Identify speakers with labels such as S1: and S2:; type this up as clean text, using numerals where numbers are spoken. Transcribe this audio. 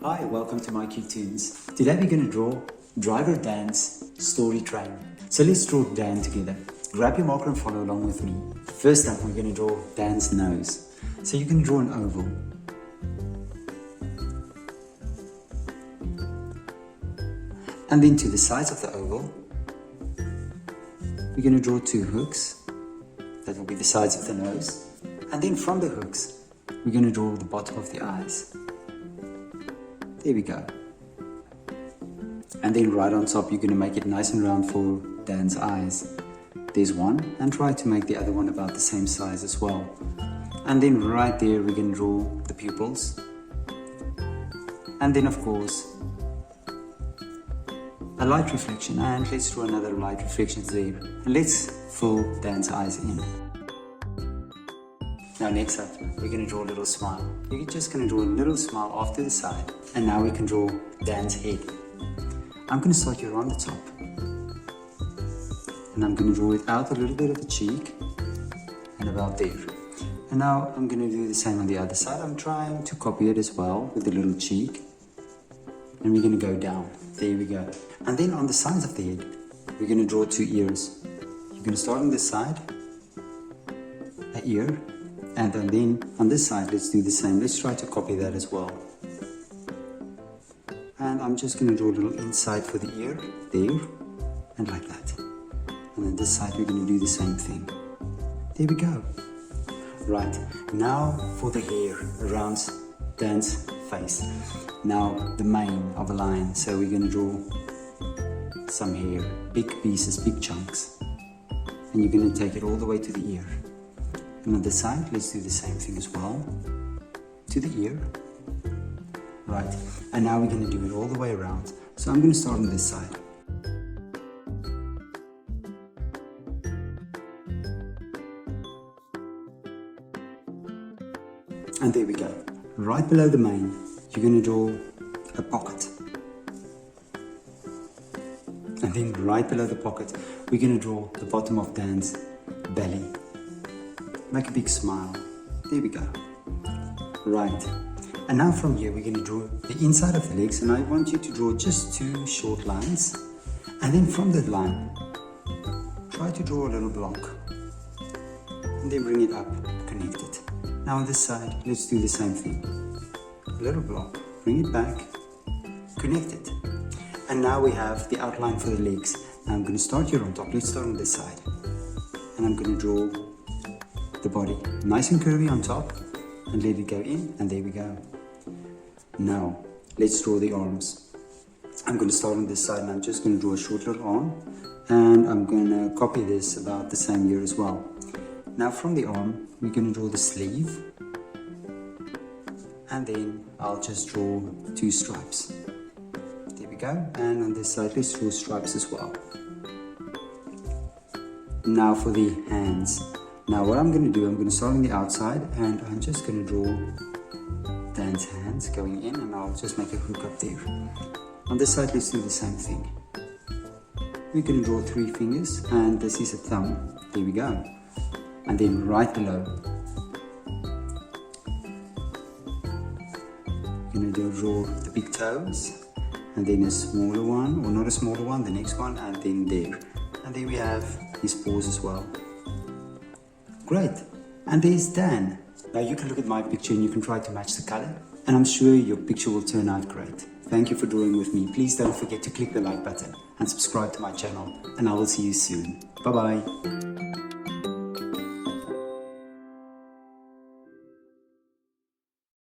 S1: Hi, welcome to mycutetoons. Today we're going to draw Driver Dan's story train. So let's draw Dan together. Grab your marker and follow along with me. First up, we're going to draw Dan's nose. So you can draw an oval. And then to the sides of the oval, we're going to draw two hooks. That will be the sides of the nose. And then from the hooks, we're going to draw the bottom of the eyes. There we go. And then right on top, you're going to make it nice and round for Dan's eyes. There's one, and try to make the other one about the same size as well. And then right there, we're going to draw the pupils. And then of course, a light reflection, and let's draw another light reflection there. And let's fill Dan's eyes in. Now next up, we're going to draw a little smile. You're just going to draw a little smile off to the side. And now we can draw Dan's head. I'm going to start here on the top. And I'm going to draw it out a little bit of the cheek and about there. And now I'm going to do the same on the other side. I'm trying to copy it as well with the little cheek. And we're going to go down. There we go. And then on the sides of the head, we're going to draw two ears. You're going to start on this side, an ear. And then on this side, let's do the same. Let's try to copy that as well. And I'm just going to draw a little inside for the ear, there, and like that. And then this side, we're going to do the same thing. There we go. Right, now for the hair around Dan's face. Now the mane of a lion. So we're going to draw some hair, big pieces, big chunks. And you're going to take it all the way to the ear. And on this side, let's do the same thing as well. To the ear. Right, and now we're going to do it all the way around. So I'm going to start on this side. And there we go. Right below the mane, you're going to draw a pocket. And then right below the pocket, we're going to draw the bottom of Dan's belly. Make a big smile. There we go. Right. And now from here, we're going to draw the inside of the legs. And I want you to draw just two short lines. And then from that line, try to draw a little block. And then bring it up, connect it. Now on this side, let's do the same thing. A little block, bring it back, connect it. And now we have the outline for the legs. Now I'm going to start here on top. Let's start on this side. And I'm going to draw the body nice and curvy on top and let it go in, and there we go. Now let's draw the arms. I'm going to start on this side, and I'm just going to draw a short little arm, and I'm going to copy this about the same here as well. Now from the arm, we're going to draw the sleeve, and then I'll just draw two stripes. There we go. And on this side, let's draw stripes as well. Now for the hands. Now what I'm going to do, I'm going to start on the outside, and I'm just going to draw Dan's hands going in, and I'll just make a hook up there. On this side, let's do the same thing. We're going to draw three fingers, and this is a thumb. There we go. And then right below, we're going to draw the big toes, and then a smaller one, or not a smaller one, the next one, and then there. And there we have his paws as well. Great, and there's Dan. Now you can look at my picture and you can try to match the color, and I'm sure your picture will turn out great. Thank you for drawing with me. Please don't forget to click the like button and subscribe to my channel, and I will see you soon. Bye bye.